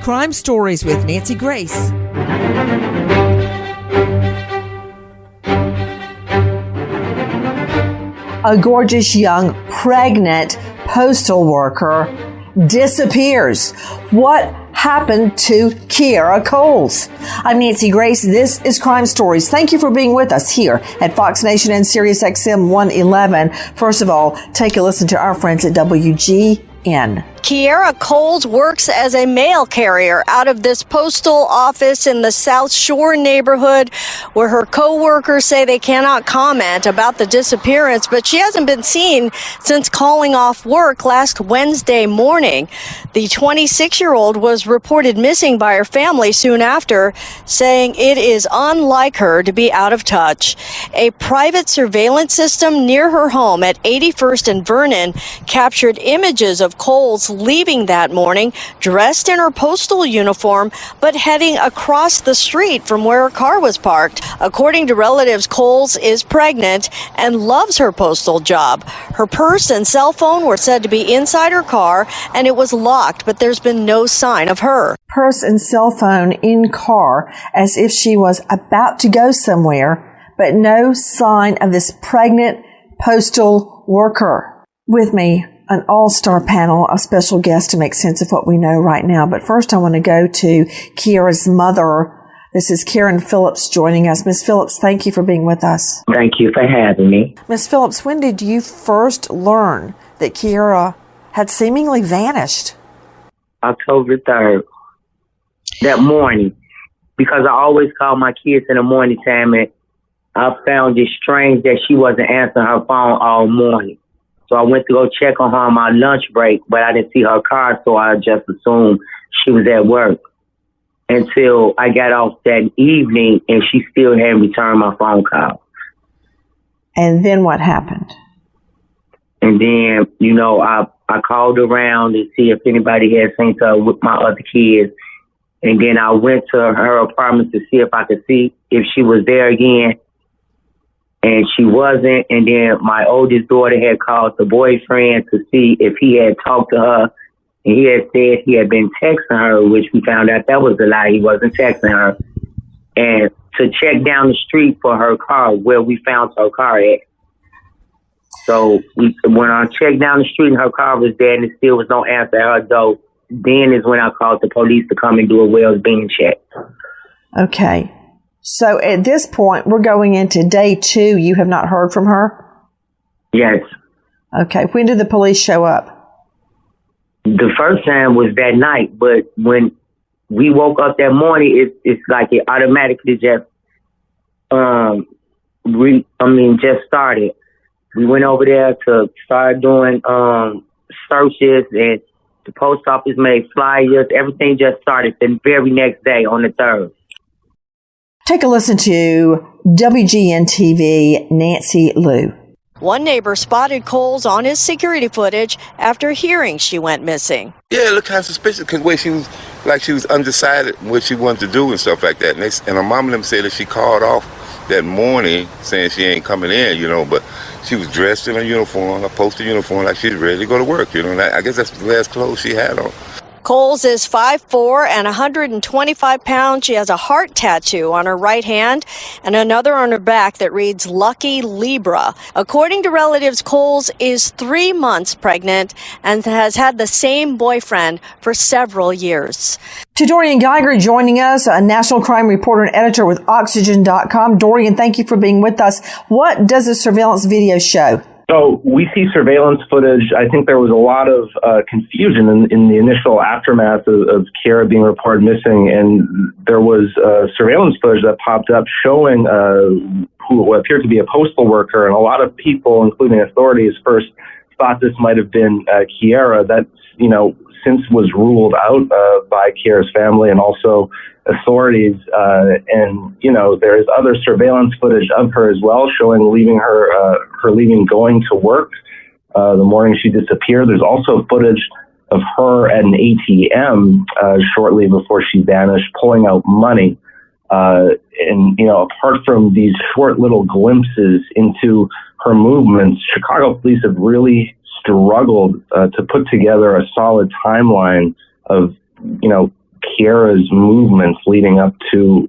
Crime Stories with Nancy Grace. A gorgeous young pregnant postal worker disappears. What happened to Kiera Coles? I'm Nancy Grace. This is Crime Stories. Thank you for being with us here at Fox Nation and Sirius XM 111. First of all, take a listen to our friends at WGN. Kiera Coles works as a mail carrier out of this postal office in the South Shore neighborhood, where her co-workers say they cannot comment about the disappearance, but she hasn't been seen since calling off work last Wednesday morning. The 26-year-old was reported missing by her family soon after, saying it is unlike her to be out of touch. A private surveillance system near her home at 81st and Vernon captured images of Coles leaving that morning, dressed in her postal uniform, but heading across the street from where her car was parked. According to relatives, Coles is pregnant and loves her postal job. Her purse and cell phone were said to be inside her car, and it was locked, but there's been no sign of her. Purse and cell phone in car, as if she was about to go somewhere, but no sign of this pregnant postal worker. With me, an all-star panel of special guests to make sense of what we know right now. But first, I want to go to Kiera's mother. This is Karen Phillips joining us. Miss Phillips, thank you for being with us. Thank you for having me. Miss Phillips, when did you first learn that Kiera had seemingly vanished? October 3rd, that morning, because I always call my kids in the morning time, and I found it strange that she wasn't answering her phone all morning. So I went to go check on her on my lunch break, but I didn't see her car, so I just assumed she was at work until I got off that evening and she still hadn't returned my phone call. And then what happened? And then, I called around to see if anybody had seen her with my other kids. And then I went to her apartment to see if I could see if she was there again. And she wasn't. And then my oldest daughter had called the boyfriend to see if he had talked to her. And he had said he had been texting her, which we found out that was a lie. He wasn't texting her. And to check down the street for her car, where we found her car at. So when I checked down the street and her car was there and there still was no answer at her door, then is when I called the police to come and do a wells being check. Okay. So at this point, we're going into day 2. You have not heard from her? Yes. Okay. When did the police show up? The first time was that night, but when we woke up that morning, it's like it automatically just just started. We went over there to start doing searches, and the post office made flyers. Everything just started the very next day on the 3rd. Take a listen to WGN TV, Nancy Liu. One neighbor spotted Coles on his security footage after hearing she went missing. Yeah, it looked kind of suspicious because the way she was undecided what she wanted to do and stuff like that. And her mom and them said that she called off that morning saying she ain't coming in, but she was dressed in a uniform, a postal uniform, like she's ready to go to work, And I guess that's the last clothes she had on. Coles is 5'4" and 125 pounds. She has a heart tattoo on her right hand and another on her back that reads Lucky Libra. According to relatives, Coles is 3 months pregnant and has had the same boyfriend for several years. To Dorian Geiger joining us, a national crime reporter and editor with Oxygen.com. Dorian, thank you for being with us. What does the surveillance video show? So we see surveillance footage. I think there was a lot of confusion in the initial aftermath of Kiera being reported missing, and there was surveillance footage that popped up showing who appeared to be a postal worker, and a lot of people, including authorities, first thought this might have been Kiera. That, since was ruled out by Kiera's family and also authorities. There is other surveillance footage of her as well, showing her leaving, going to work the morning she disappeared. There's also footage of her at an ATM shortly before she vanished, pulling out money. Apart from these short little glimpses into her movements, Chicago police have really struggled to put together a solid timeline of, Kiara's movements leading up to,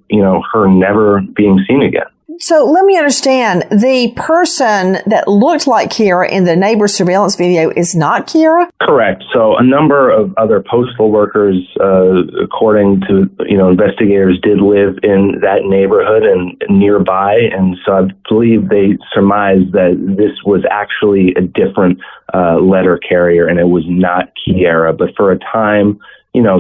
her never being seen again. So let me understand, the person that looked like Kiara in the neighbor surveillance video is not Kiara? Correct. So a number of other postal workers, according to, investigators, did live in that neighborhood and nearby. And so I believe they surmised that this was actually a different letter carrier and it was not Kiara. But for a time,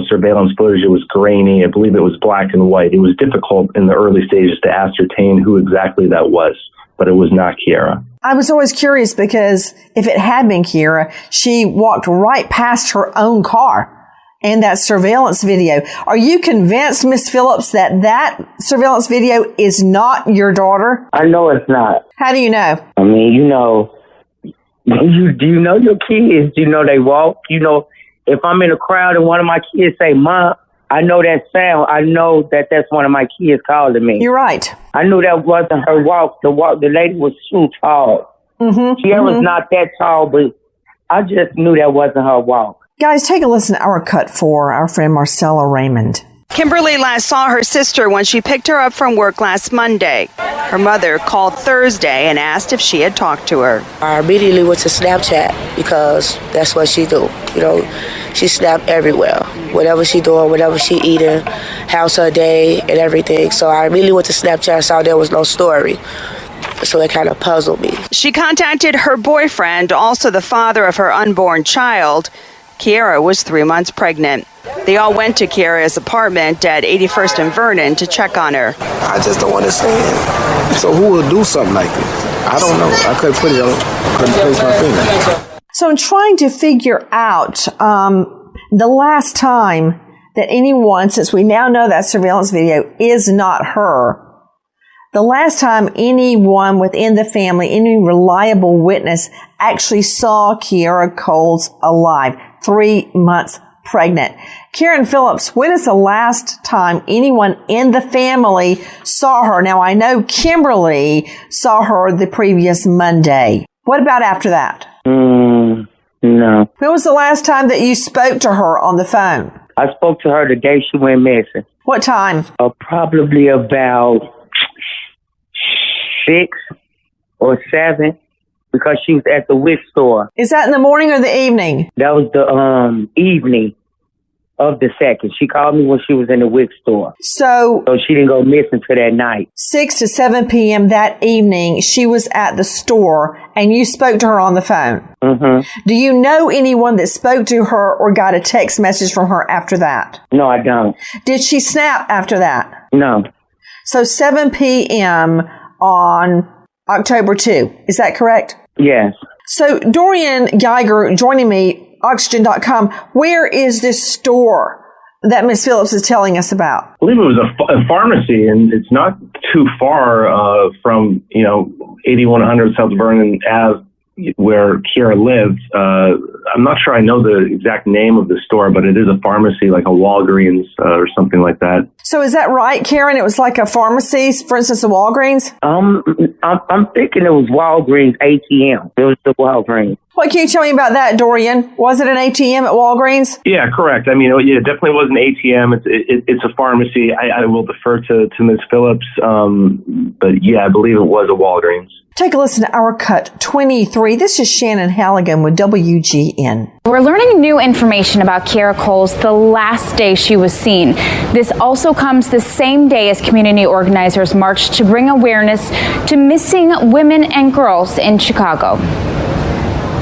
surveillance footage, it was grainy. I believe it was black and white. It was difficult in the early stages to ascertain who exactly that was, but it was not Kiara. I was always curious because if it had been Kiara, she walked right past her own car in that surveillance video. Are you convinced, Miss Phillips, that surveillance video is not your daughter? I know it's not. How do you know? I mean, do you know your kids? Do you know they walk? If I'm in a crowd and one of my kids say, Mom, I know that sound. I know that that's one of my kids calling me. You're right. I knew that wasn't her walk. The lady was too tall. Kiara's not that tall, but I just knew that wasn't her walk. Guys, take a listen to our cut for our friend Marcella Raymond. Kimberly last saw her sister when she picked her up from work last Monday. Her mother called Thursday and asked if she had talked to her. I immediately went to Snapchat because that's what she do. She snap everywhere. Whatever she doing, whatever she eating, how's her day and everything. So I immediately went to Snapchat and saw there was no story. So it kind of puzzled me. She contacted her boyfriend, also the father of her unborn child. Kiara was 3 months pregnant. They all went to Kiara's apartment at 81st and Vernon to check on her. I just don't understand. So who would do something like this? I don't know. I couldn't place my finger. So I'm trying to figure out the last time that anyone, since we now know that surveillance video is not her, the last time anyone within the family, any reliable witness, actually saw Kiara Coles alive, 3 months pregnant. Karen Phillips, when is the last time anyone in the family saw her? Now, I know Kimberly saw her the previous Monday. What about after that? No. When was the last time that you spoke to her on the phone? I spoke to her the day she went missing. What time? Probably about 6 or 7, because she was at the WIC store. Is that in the morning or the evening? That was the evening of the 2nd. She called me when she was in the WIC store. So she didn't go missing till that night. 6 to 7 p.m. that evening, she was at the store and you spoke to her on the phone. Do you know anyone that spoke to her or got a text message from her after that? No, I don't. Did she snap after that? No. So 7 p.m. on October 2. Is that correct? Yes. So Dorian Geiger joining me, Oxygen.com. Where is this store that Miss Phillips is telling us about? I believe it was a pharmacy, and it's not too far from 8100 South Vernon Ave, where Kiara lived. I'm not sure I know the exact name of the store, but it is a pharmacy, like a Walgreens or something like that. So is that right, Karen? It was like a pharmacy, for instance, a Walgreens? I'm thinking it was Walgreens ATM. It was the Walgreens. What can you tell me about that, Dorian? Was it an ATM at Walgreens? Yeah, correct. I mean, it definitely was an ATM. It's a pharmacy. I will defer to Ms. Phillips, but yeah, I believe it was a Walgreens. Take a listen to our cut 23. This is Shannon Halligan with WGN. We're learning new information about Kiara Coles the last day she was seen. This also comes the same day as community organizers marched to bring awareness to missing women and girls in Chicago.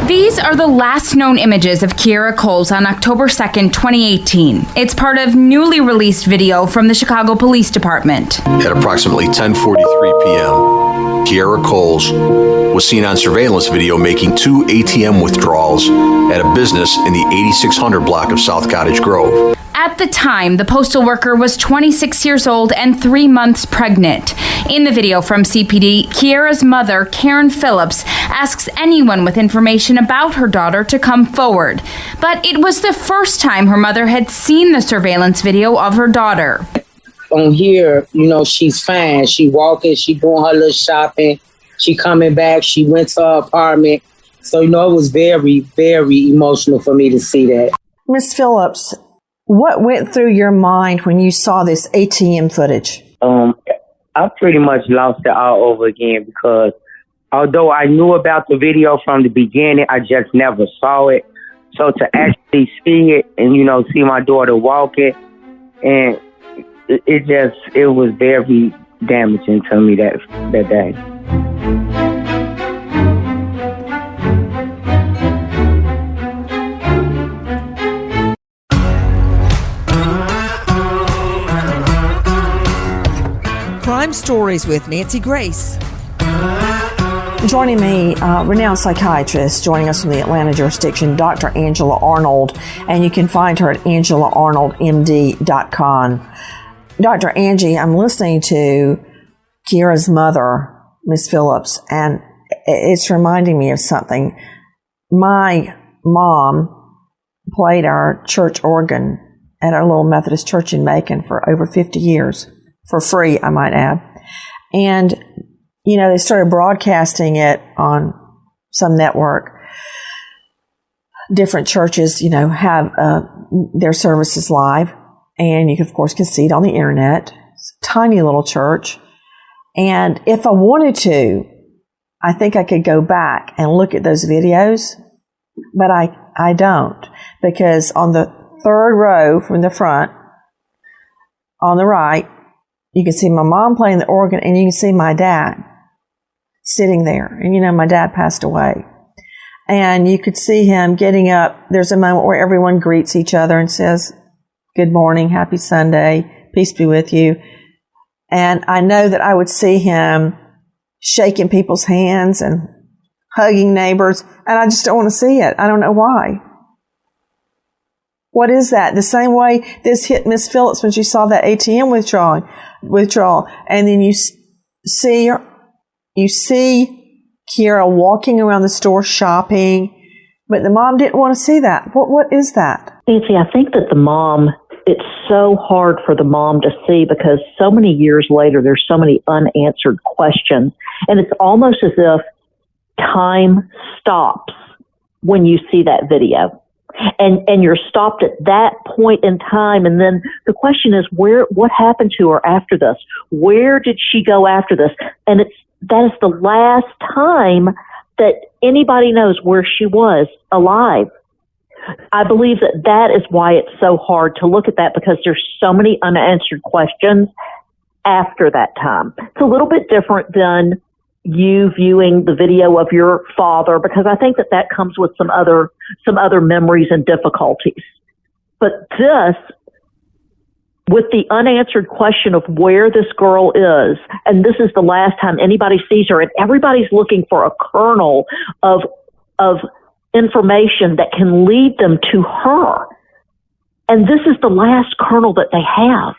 These are the last known images of Kiara Coles on October 2nd, 2018. It's part of newly released video from the Chicago Police Department. At approximately 10:43 p.m., Kiara Coles was seen on surveillance video making 2 ATM withdrawals at a business in the 8600 block of South Cottage Grove. At the time, the postal worker was 26 years old and 3 months pregnant. In the video from CPD, Kiara's mother, Karen Phillips, asks anyone with information about her daughter to come forward. But it was the first time her mother had seen the surveillance video of her daughter. On here, she's fine. She walking, she doing her little shopping. She coming back. She went to her apartment. So, it was very, very emotional for me to see that. Miss Phillips, What went through your mind when you saw this ATM footage? I pretty much lost it all over again because although I knew about the video from the beginning, I just never saw it. So to actually see it and, see my daughter walking, and it was very damaging to me that day. Crime Stories with Nancy Grace. Joining me, renowned psychiatrist, joining us from the Atlanta jurisdiction, Dr. Angela Arnold, and you can find her at angelaarnoldmd.com. Dr. Angie, I'm listening to Kiera's mother, Miss Phillips, and it's reminding me of something. My mom played our church organ at our little Methodist church in Macon for over 50 years, for free, I might add. And they started broadcasting it on some network. Different churches, have their services live. And you, of course, can see it on the internet. It's a tiny little church. And if I wanted to, I think I could go back and look at those videos. But I don't. Because on the third row from the front, on the right, you can see my mom playing the organ, and you can see my dad sitting there. And, my dad passed away. And you could see him getting up. There's a moment where everyone greets each other and says, "Good morning, happy Sunday, peace be with you." And I know that I would see him shaking people's hands and hugging neighbors, and I just don't want to see it. I don't know why. What is that? The same way this hit Miss Phillips when she saw that ATM withdrawal, and then you see Kiera walking around the store shopping, but the mom didn't want to see that. What is that? Nancy, I think that it's so hard for the mom to see because so many years later, there's so many unanswered questions. And it's almost as if time stops when you see that video. And you're stopped at that point in time. And then the question is, what happened to her after this? Where did she go after this? And that is the last time that anybody knows where she was alive. I believe that is why it's so hard to look at that, because there's so many unanswered questions after that time. It's a little bit different than you viewing the video of your father, because I think that comes with some other memories and difficulties. But this, with the unanswered question of where this girl is, and this is the last time anybody sees her, and everybody's looking for a kernel of information that can lead them to her. And this is the last kernel that they have.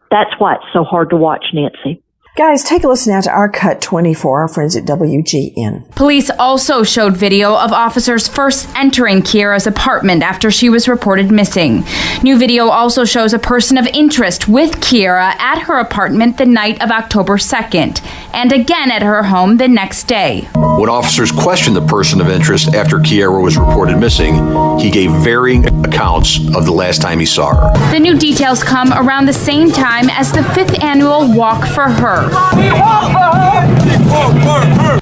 That's why it's so hard to watch, Nancy. Guys, take a listen now to our Cut 24, our friends at WGN. Police also showed video of officers first entering Kiera's apartment after she was reported missing. New video also shows a person of interest with Kiera at her apartment the night of October 2nd, and again at her home the next day. When officers questioned the person of interest after Kiera was reported missing, he gave varying accounts of the last time he saw her. The new details come around the same time as the 5th annual Walk for Her.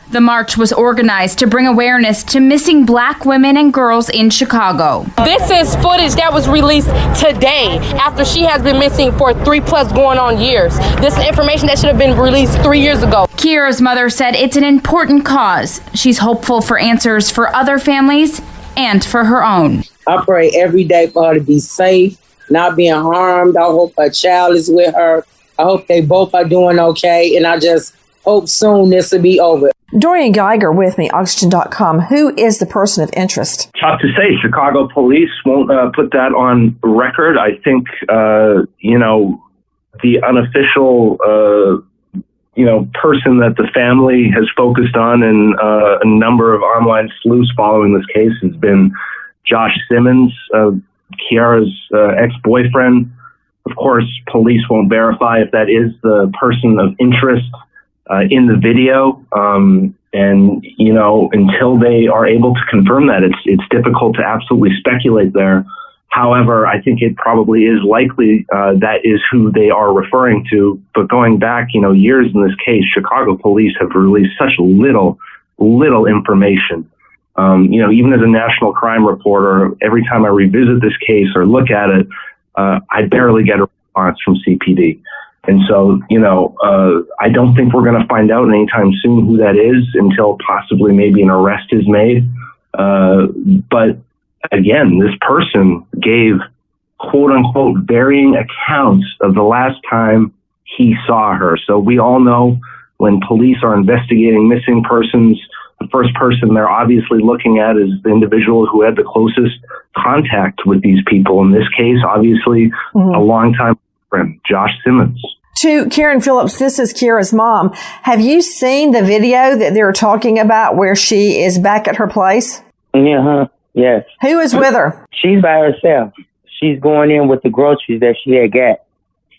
The march was organized to bring awareness to missing Black women and girls in Chicago. This is footage that was released today after she has been missing for 3+ going on years. This is information that should have been released 3 years ago. Kiera's mother said it's an important cause. She's hopeful for answers for other families and for her own. I pray every day for her to be safe, not being harmed. I hope her child is with her. I hope they both are doing okay, and I just hope soon this will be over. Dorian Geiger with me, Oxygen.com. Who is the person of interest? Tough to say. Chicago police won't put that on record. I think, the unofficial, person that the family has focused on and a number of online sleuths following this case has been Josh Simmons, Kiera's ex-boyfriend. Of course, police won't verify if that is the person of interest in the video. Until they are able to confirm that, it's difficult to absolutely speculate there. However, I think it probably is likely that is who they are referring to. But going back, years in this case, Chicago police have released such little information. Even as a national crime reporter, every time I revisit this case or look at it, I barely get a response from CPD. And so, I don't think we're going to find out anytime soon who that is until possibly maybe an arrest is made. But again, this person gave quote unquote varying accounts of the last time he saw her. So we all know when police are investigating missing persons, the first person they're obviously looking at is the individual who had the closest contact with these people. In this case, obviously, a longtime friend, Josh Simmons. To Karen Phillips, this is Kiera's mom. Have you seen the video that they're talking about where she is back at her place? Yeah, yes. Who is with her? She's by herself. She's going in with the groceries that she had got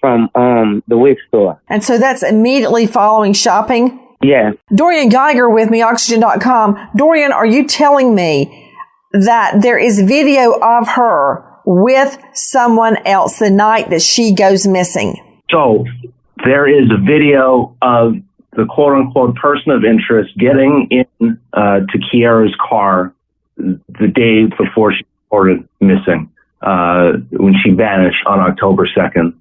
from the wig store. And so that's immediately following shopping? Yeah. Dorian Geiger with me, Oxygen.com. Dorian, are you telling me that there is video of her with someone else the night that she goes missing? So there is a video of the quote-unquote person of interest getting in to Kiera's car the day before she reported missing, when she vanished on October 2nd.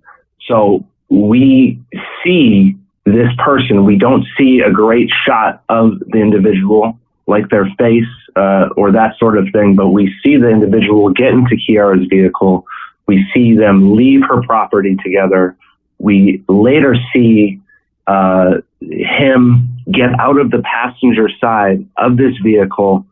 So we see this person. We don't see a great shot of the individual, like their face or that sort of thing, but we see the individual get into Kiera's vehicle. We see them leave her property together. We later see him get out of the passenger side of this vehicle,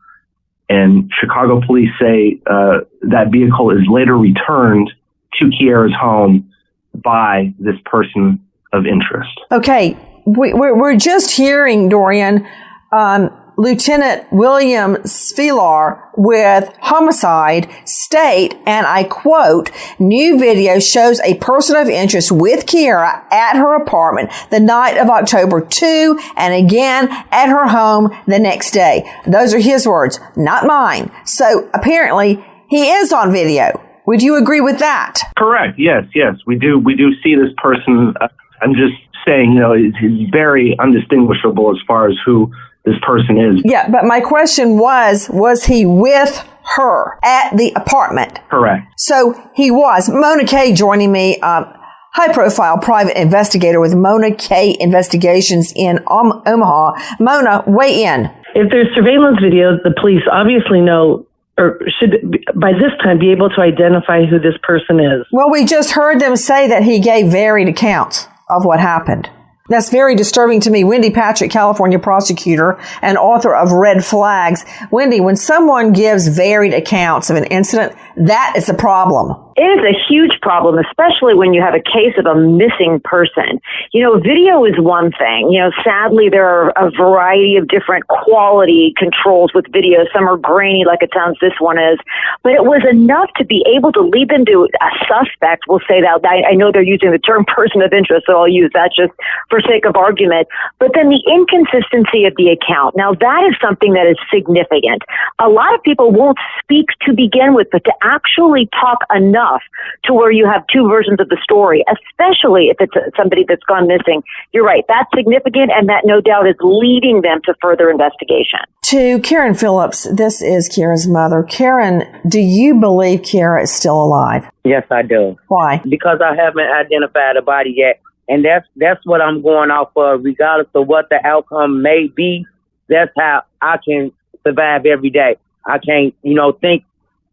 and Chicago police say that vehicle is later returned to Kiera's home by this person of interest. Okay, we're just hearing, Dorian, Lieutenant William Svilar with Homicide state, and I quote, new video shows a person of interest with Kiera at her apartment the night of October 2 and again at her home the next day. Those are his words, not mine. So apparently he is on video. Would you agree with that? Correct. Yes. We do see this person. I'm just saying, it's very undistinguishable as far as who this person is. Yeah, but my question was he with her at the apartment? Correct. So he was. Mona Kay joining me, high-profile private investigator with Mona Kay Investigations in Omaha. Mona, weigh in. If there's surveillance video, the police obviously know, or should by this time be able to identify who this person is. Well, we just heard them say that he gave varied accounts of what happened. That's very disturbing to me. Wendy Patrick, California prosecutor and author of Red Flags. Wendy, when someone gives varied accounts of an incident, that is a problem. It is a huge problem, especially when you have a case of a missing person. Video is one thing. Sadly, there are a variety of different quality controls with video. Some are grainy, like it sounds this one is. But it was enough to be able to lead them to a suspect. We'll say that. I know they're using the term person of interest, so I'll use that just for sake of argument. But then the inconsistency of the account. Now, that is something that is significant. A lot of people won't speak to begin with, but to actually talk enough to where you have two versions of the story, especially if it's somebody that's gone missing. You're right. That's significant, and that no doubt is leading them to further investigation. To Karen Phillips, this is Kiera's mother. Karen, do you believe Kiera is still alive? Yes, I do. Why? Because I haven't identified a body yet, and that's what I'm going off of. Regardless of what the outcome may be, that's how I can survive every day. I can't, think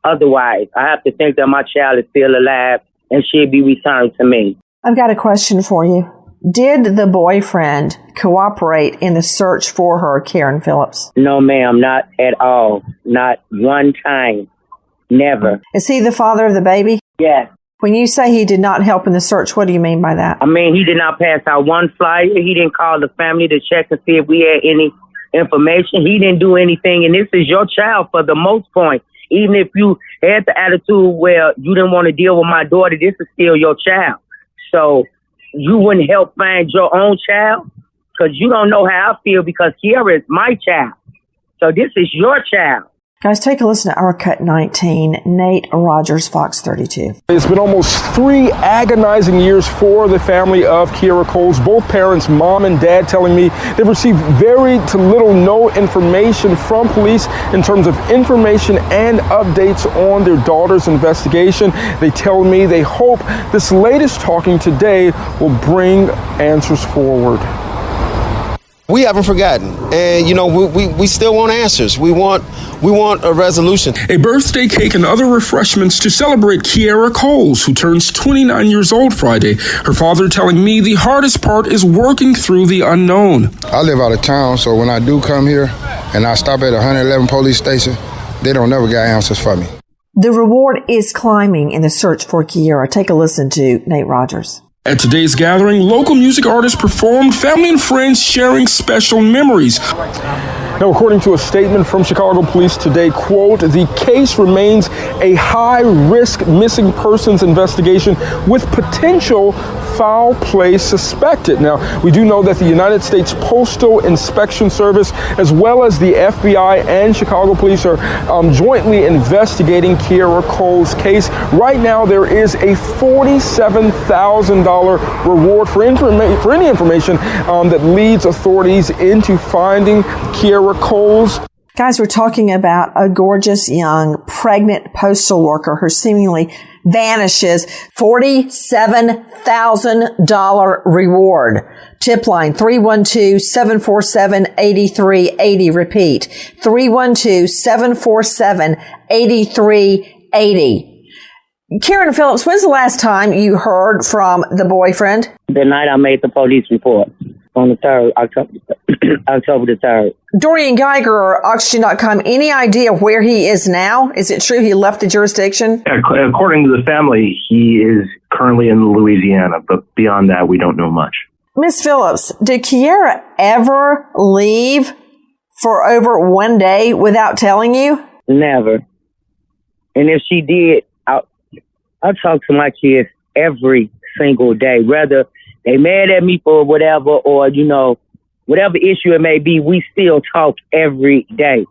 otherwise. I have to think that my child is still alive and she'll be returned to me. I've got a question for you. Did the boyfriend cooperate in the search for her, Karen Phillips? No, ma'am, not at all. Not one time. Never. Is he the father of the baby? Yes. When you say he did not help in the search, what do you mean by that? I mean, he did not pass out one flyer. He didn't call the family to check to see if we had any information. He didn't do anything, and this is your child for the most part. Even if you had the attitude where you didn't want to deal with my daughter, this is still your child. So you wouldn't help find your own child? Because you don't know how I feel, because Kiera is my child. So this is your child. Guys, take a listen to our Cut 19. Nate Rogers, Fox 32. It's been almost 3 agonizing years for the family of Kiera Coles. Both parents, mom and dad, telling me they've received very to little no information from police in terms of information and updates on their daughter's investigation. They tell me they hope this latest talking today will bring answers forward. We haven't forgotten, and we still want answers. We want a resolution. A birthday cake and other refreshments to celebrate Kiera Coles, who turns 29 years old Friday. Her father telling me the hardest part is working through the unknown. I live out of town, so when I do come here and I stop at 111 police station, they don't never got answers for me. The reward is climbing in the search for Kiera. Take a listen to Nate Rogers. At today's gathering, local music artists performed, family and friends sharing special memories. Now, according to a statement from Chicago police today, quote, the case remains a high-risk missing persons investigation with potential foul play suspected. Now, we do know that the United States Postal Inspection Service, as well as the FBI and Chicago police are jointly investigating Kiera Coles' case. Right now, there is a $47,000 reward for any information that leads authorities into finding Kiera Coles. Guys, we're talking about a gorgeous young pregnant postal worker. Her seemingly vanishes. $47,000 reward. Tip line 312-747-8380. Repeat 312-747-8380. Karen Phillips, when's the last time you heard from the boyfriend? The night I made the police report on the 3rd, October the 3rd. Dorian Geiger or Oxygen.com, any idea where he is now? Is it true he left the jurisdiction? According to the family, he is currently in Louisiana, but beyond that, we don't know much. Miss Phillips, did Kiera ever leave for over 1 day without telling you? Never. And if she did, I talk to my kids every single day, whether they mad at me for whatever or, whatever issue it may be, we still talk every day.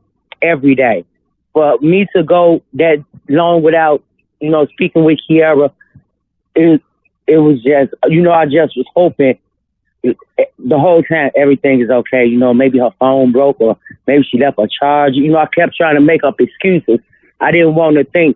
For me to go that long without, speaking with Kiera, it was just, I just was hoping the whole time everything is okay. Maybe her phone broke or maybe she left a charge. I kept trying to make up excuses. I didn't want to think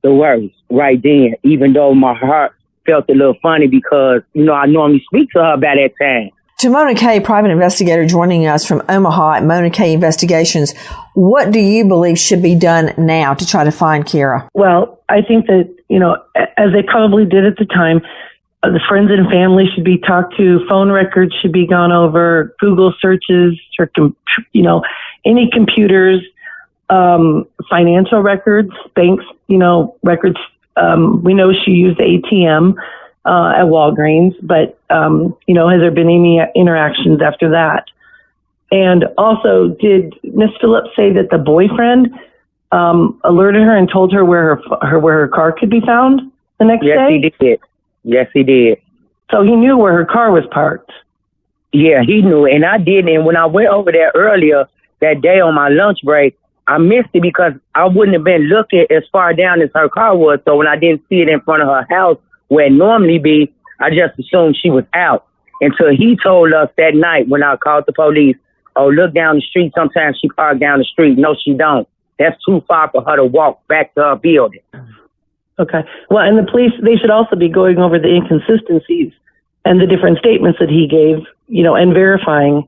the worst right then, even though my heart felt a little funny because, I normally speak to her about that time. To Mona Kay, private investigator joining us from Omaha at Mona Kay Investigations, what do you believe should be done now to try to find Kiera? Well, I think that, as they probably did at the time, the friends and family should be talked to, phone records should be gone over, Google searches, any computers, financial records, banks, records. We know she used the ATM at Walgreens, but, has there been any interactions after that? And also, did Miss Phillips say that the boyfriend alerted her and told her where her car could be found the next day? Yes, he did. So he knew where her car was parked. Yeah, he knew, and I didn't. And when I went over there earlier that day on my lunch break, I missed it because I wouldn't have been looking as far down as her car was. So when I didn't see it in front of her house where it normally be, I just assumed she was out. Until he told us that night when I called the police, oh, look down the street. Sometimes she parked down the street. No, she don't. That's too far for her to walk back to her building. Okay. Well, and the police, they should also be going over the inconsistencies and the different statements that he gave, and verifying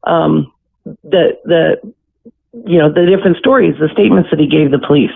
the different stories, the statements that he gave the police.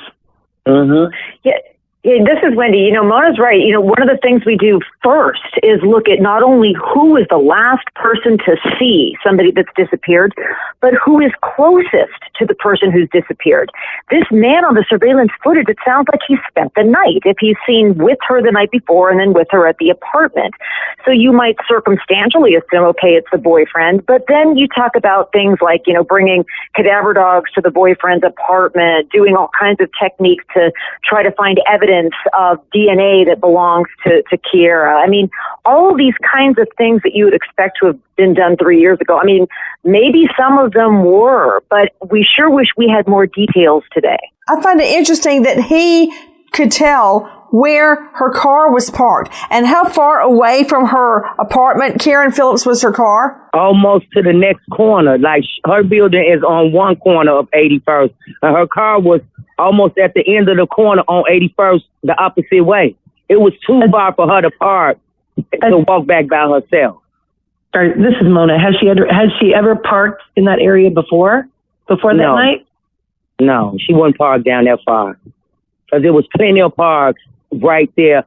Mm-hmm. Yeah, this is Wendy. Mona's right. One of the things we do first is look at not only who is the last person to see somebody that's disappeared, but who is closest to the person who's disappeared. This man on the surveillance footage, it sounds like he spent the night, if he's seen with her the night before and then with her at the apartment. So you might circumstantially assume, okay, it's the boyfriend, but then you talk about things like, bringing cadaver dogs to the boyfriend's apartment, doing all kinds of techniques to try to find evidence evidence of DNA that belongs to Kiera. I mean, all of these kinds of things that you would expect to have been done 3 years ago. I mean, maybe some of them were, but we sure wish we had more details today. I find it interesting that he could tell where her car was parked and how far away from her apartment Karen Phillips was her car. Almost to the next corner. Like her building is on one corner of 81st, and her car was almost at the end of the corner on 81st, the opposite way. It was too far for her to park to walk back by herself. All right, this is Mona. Has she ever parked in that area before that night? No, she wouldn't park down that far. Because there was plenty of parks right there.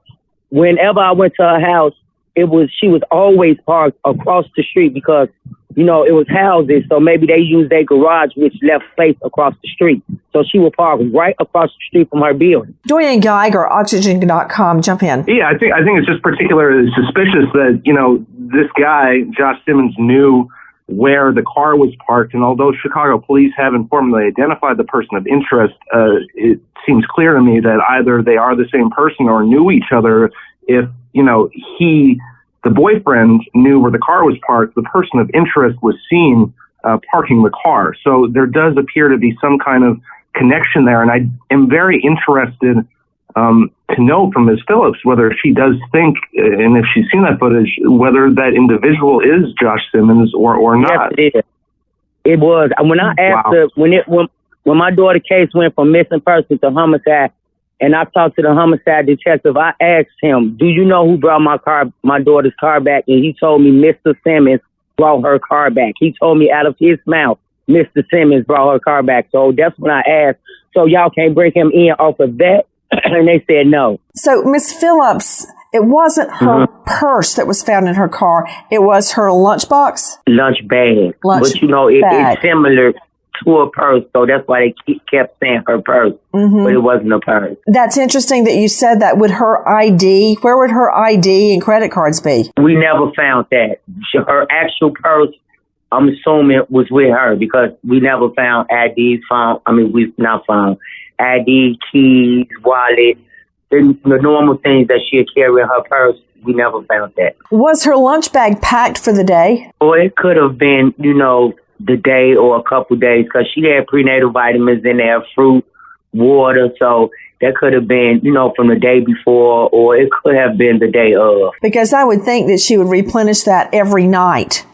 Whenever I went to her house, she was always parked across the street because, it was houses. So maybe they used their garage, which left space across the street. So she would park right across the street from her building. Dorian Geiger, Oxygen.com, jump in. Yeah, I think it's just particularly suspicious that, this guy, Josh Simmons, knew where the car was parked. And although Chicago police haven't formally identified the person of interest, it seems clear to me that either they are the same person or knew each other. If, the boyfriend knew where the car was parked, the person of interest was seen parking the car. So there does appear to be some kind of connection there. And I am very interested to know from Ms. Phillips whether she does think, and if she's seen that footage, whether that individual is Josh Simmons or not. Yes, it is. It was. When I asked her, when my daughter's case went from missing person to homicide, and I talked to the homicide detective, I asked him, do you know who brought my daughter's car back? And he told me Mr. Simmons brought her car back. He told me out of his mouth, Mr. Simmons brought her car back. So that's when I asked, so y'all can't bring him in off of that? And they said no. So Miss Phillips, it wasn't her purse that was found in her car. It was her lunchbox? Lunch bag. But it's similar to a purse, so that's why they kept saying her purse, but it wasn't a purse. That's interesting that you said that. Where would her ID and credit cards be? We never found that. Her actual purse, I'm assuming, was with her because we never found IDs we've not found ID, keys, wallet, the normal things that she'd carry in her purse. We never found that. Was her lunch bag packed for the day? Or it could have been, the day or a couple days because she had prenatal vitamins in there, fruit, water. So that could have been, from the day before, or it could have been the day of. Because I would think that she would replenish that every night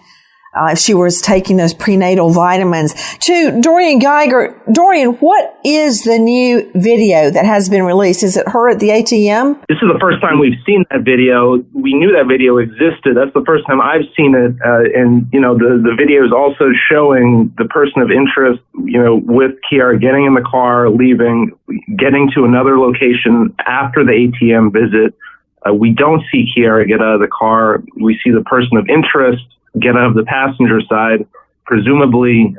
if she was taking those prenatal vitamins. To Dorian Geiger. Dorian, what is the new video that has been released? Is it her at the ATM? This is the first time we've seen that video. We knew that video existed. That's the first time I've seen it. And the video is also showing the person of interest, with Kiera getting in the car, leaving, getting to another location after the ATM visit. We don't see Kiera get out of the car. We see the person of interest get out of the passenger side. Presumably,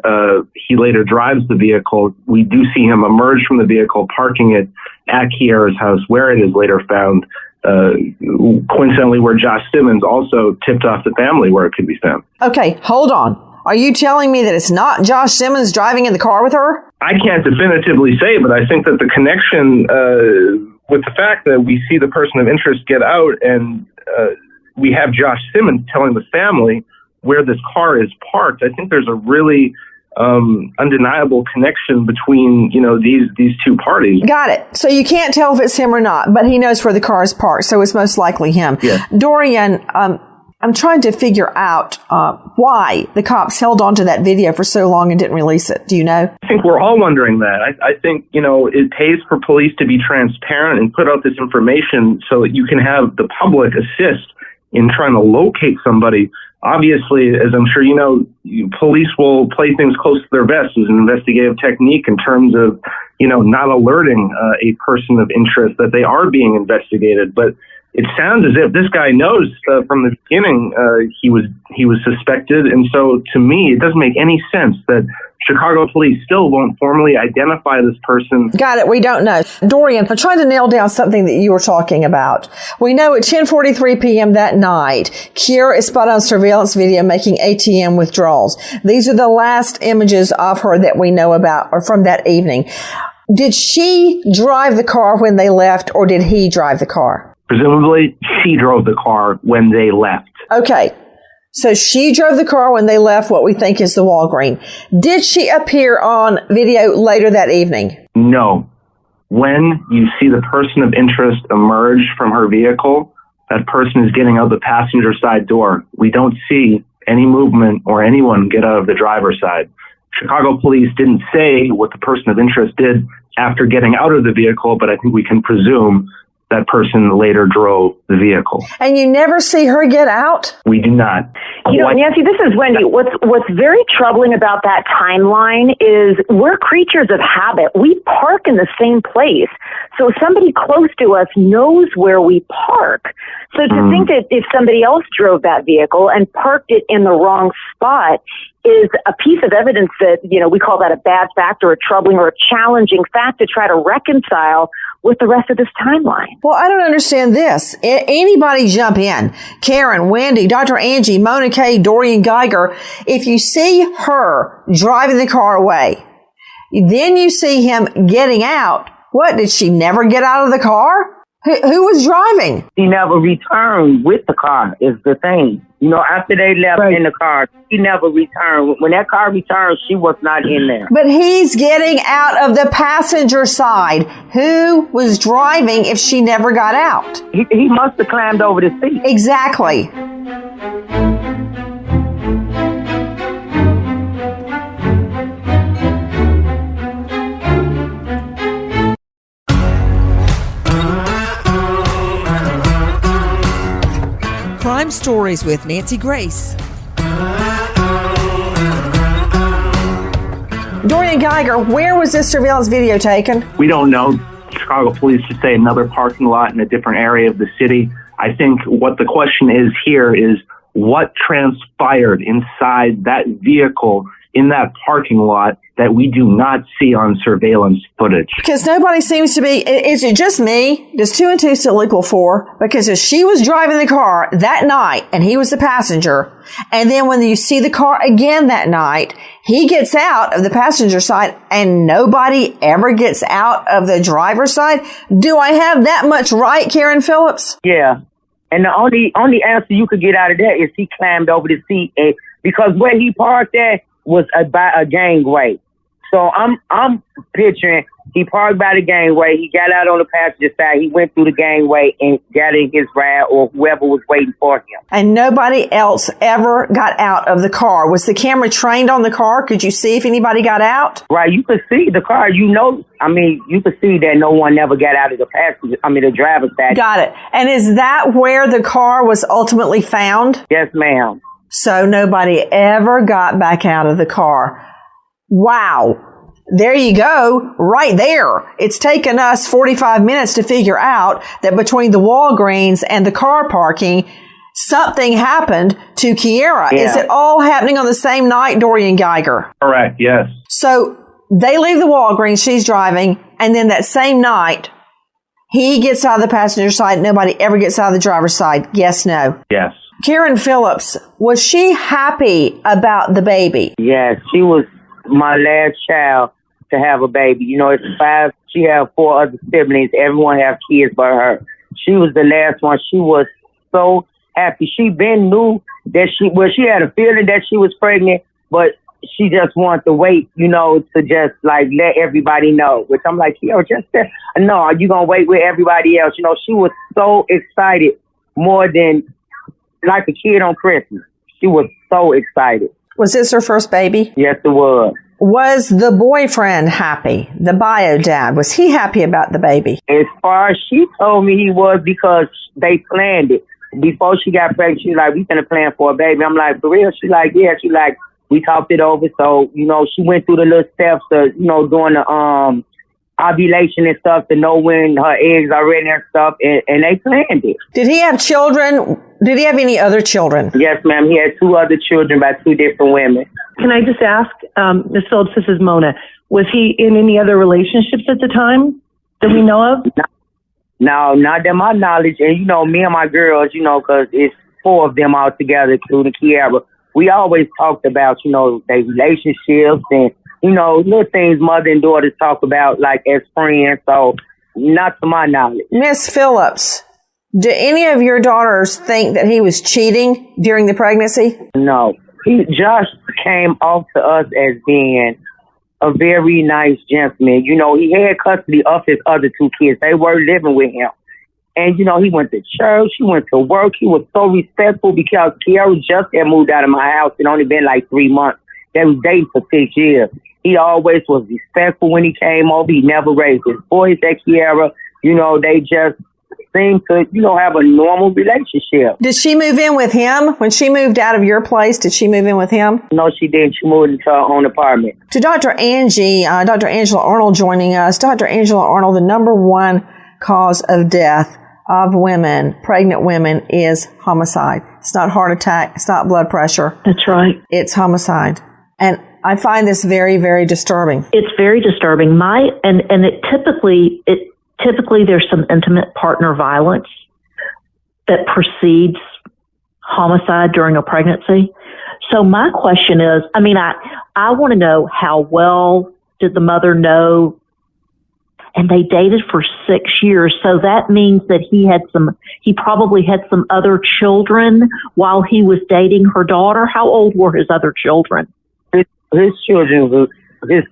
he later drives the vehicle. We do see him emerge from the vehicle, parking it at Kiera's house, where it is later found, coincidentally where Josh Simmons also tipped off the family where it could be found. Okay, hold on. Are you telling me that it's not Josh Simmons driving in the car with her? I can't definitively say, but I think that the connection with the fact that we see the person of interest get out and we have Josh Simmons telling the family where this car is parked, I think there's a really undeniable connection between, these two parties. Got it. So you can't tell if it's him or not, but he knows where the car is parked, so it's most likely him. Yeah. Dorian, I'm trying to figure out why the cops held on to that video for so long and didn't release it. Do you know? I think we're all wondering that. I think, it pays for police to be transparent and put out this information so that you can have the public assist in trying to locate somebody. Obviously, as I'm sure you know, police will play things close to their vest as an investigative technique in terms of, not alerting a person of interest that they are being investigated. But it sounds as if this guy knows from the beginning he was suspected. And so to me, it doesn't make any sense that Chicago police still won't formally identify this person. Got it. We don't know. Dorian, I'm trying to nail down something that you were talking about. We know at 10:43 p.m. that night, Kiera is spotted on surveillance video making ATM withdrawals. These are the last images of her that we know about or from that evening. Did she drive the car when they left, or did he drive the car? Presumably, she drove the car when they left. Okay. So she drove the car when they left what we think is the Walgreens. Did she appear on video later that evening? No. When you see the person of interest emerge from her vehicle, that person is getting out the passenger side door. We don't see any movement or anyone get out of the driver's side. Chicago police didn't say what the person of interest did after getting out of the vehicle, but I think we can presume that person later drove the vehicle. And you never see her get out? We do not. You know, Nancy, this is Wendy. What's very troubling about that timeline is we're creatures of habit. We park in the same place. So somebody close to us knows where we park. So to think that if somebody else drove that vehicle and parked it in the wrong spot is a piece of evidence that, you know, we call that a bad fact or a troubling or a challenging fact to try to reconcile with the rest of this timeline. Well, I don't understand this. Anybody jump in. Karen, Wendy, Dr. Angie, Mona Kay, Dorian Geiger. If you see her driving the car away, then you see him getting out. What, did she never get out of the car? Who was driving? He never returned with the car is the thing. You know, after they left in the car, he never returned. When that car returned, she was not in there. But he's getting out of the passenger side. Who was driving if she never got out? He must have climbed over the seat. Exactly. Crime Stories with Nancy Grace. Dorian Geiger, where was this surveillance video taken? We don't know. Chicago police just say another parking lot in a different area of the city. I think what the question is here is what transpired inside that vehicle in that parking lot that we do not see on surveillance footage. Because nobody seems to be, is it just me? Does 2 and 2 still equal 4? Because if she was driving the car that night and he was the passenger, and then when you see the car again that night, he gets out of the passenger side and nobody ever gets out of the driver's side, do I have that much right, Karen Phillips? Yeah. And the only answer you could get out of that is he climbed over the seat, and because where he parked at was by a gangway. So I'm picturing he parked by the gangway. He got out on the passenger side. He went through the gangway and got in his ride or whoever was waiting for him. And nobody else ever got out of the car. Was the camera trained on the car? Could you see if anybody got out? Right. You could see the car. You could see that no one ever got out of the driver's side. Got it. And is that where the car was ultimately found? Yes, ma'am. So nobody ever got back out of the car. Wow. There you go. Right there. It's taken us 45 minutes to figure out that between the Walgreens and the car parking, something happened to Kiera. Yeah. Is it all happening on the same night, Dorian Geiger? Correct, yes. So they leave the Walgreens, she's driving, and then that same night, he gets out of the passenger side. Nobody ever gets out of the driver's side. Yes, no? Yes. Karen Phillips, was she happy about the baby? Yes, she was my last child to have a baby. You know, it's 5. She had 4 other siblings. Everyone have kids but her. She was the last one. She was so happy. She been knew that she had a feeling that she was pregnant, but she just wanted to wait, you know, to just like let everybody know. Which I'm like, yo, no, you gonna wait with everybody else? You know, she was so excited, more than like a kid on Christmas. She was so excited. Was this her first baby? Yes, it was. Was the boyfriend happy? The bio dad, was he happy about the baby? As far as she told me he was, because they planned it. Before she got pregnant, she was like, we finna plan for a baby. I'm like, for real? She like, yeah. She like, we talked it over. So, you know, she went through the little steps of, you know, doing the ovulation and stuff to know when her eggs are ready and stuff, and they planned it. Did he have children? Did he have any other children? Yes, ma'am. He had 2 other children by 2 different women. Can I just ask, Ms. Phillips, this is Mona, was he in any other relationships at the time that we know of? No, not to my knowledge. And, you know, me and my girls, you know, because it's 4 of them all together, including Kiara, we always talked about, you know, their relationships and little things mother and daughters talk about, like as friends. So, not to my knowledge. Miss Phillips, do any of your daughters think that he was cheating during the pregnancy? No. Josh came off to us as being a very nice gentleman. He had custody of his other two kids. They were living with him. And, he went to church. He went to work. He was so respectful because Kiara just had moved out of my house. It only been like 3 months. They was dating for 6 years. He always was respectful when he came over. He never raised his voice at Kiara. They just seemed to, have a normal relationship. Did she move in with him? When she moved out of your place, did she move in with him? No, she didn't. She moved into her own apartment. To Dr. Angie, Dr. Angela Arnold joining us. Dr. Angela Arnold, the number one cause of death of women, pregnant women, is homicide. It's not heart attack. It's not blood pressure. That's right. It's homicide. And I find this very, very disturbing. It's very disturbing. It typically there's some intimate partner violence that precedes homicide during a pregnancy. So my question is, I want to know, how well did the mother know? And they dated for 6 years. So that means that he probably had some other children while he was dating her daughter. How old were his other children? His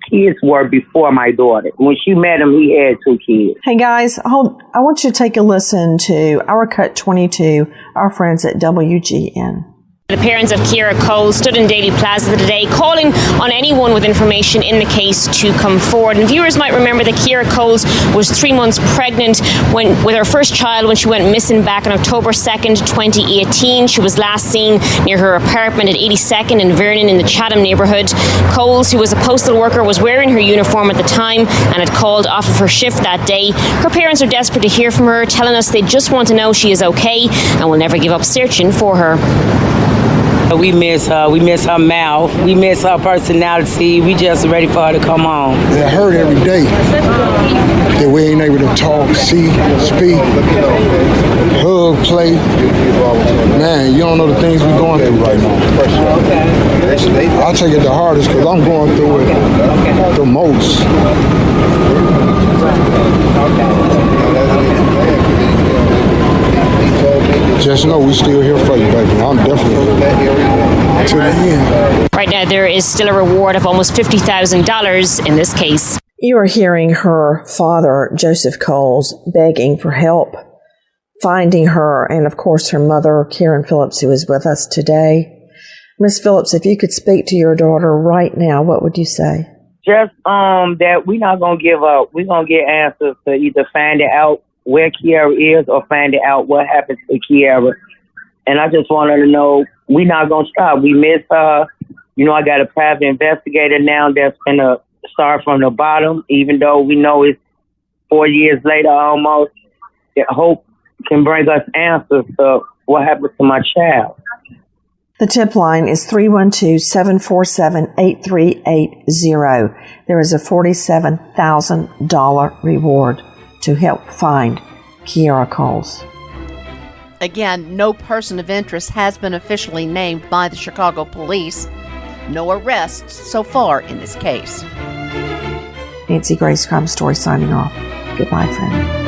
kids were before my daughter. When she met him, he had 2 kids. Hey guys, I want you to take a listen to Our Cut 22, our friends at WGN. The parents of Kiara Coles stood in Daily Plaza today, calling on anyone with information in the case to come forward. And viewers might remember that Kiara Coles was 3 months pregnant with her first child when she went missing back on October 2nd, 2018. She was last seen near her apartment at 82nd and Vernon in the Chatham neighbourhood. Coles, who was a postal worker, was wearing her uniform at the time and had called off of her shift that day. Her parents are desperate to hear from her, telling us they just want to know she is okay and will never give up searching for her. We miss her. We miss her mouth. We miss her personality. We just ready for her to come home. It hurt every day that we ain't able to talk, see, speak, hug, play. Man, you don't know the things we're going through right now. I take it the hardest because I'm going through it the most. Just know we still here for you, baby. I'm definitely here to the end. Right now, there is still a reward of almost $50,000 in this case. You are hearing her father, Joseph Coles, begging for help, finding her, and of course her mother, Karen Phillips, who is with us today. Miss Phillips, if you could speak to your daughter right now, what would you say? Just that we're not gonna give up. We're gonna get answers to either find it out where Kiara is or find out what happened to Kiara. And I just want her to know we're not going to stop. We miss her. I got a private investigator now that's going to start from the bottom, even though we know it's 4 years later almost. That hope can bring us answers to what happened to my child. The tip line is 312-747-8380. There is a $47,000 reward to help find Kiara Coles. Again, no person of interest has been officially named by the Chicago police. No arrests so far in this case. Nancy Grace, Crime Story, signing off. Goodbye, friend.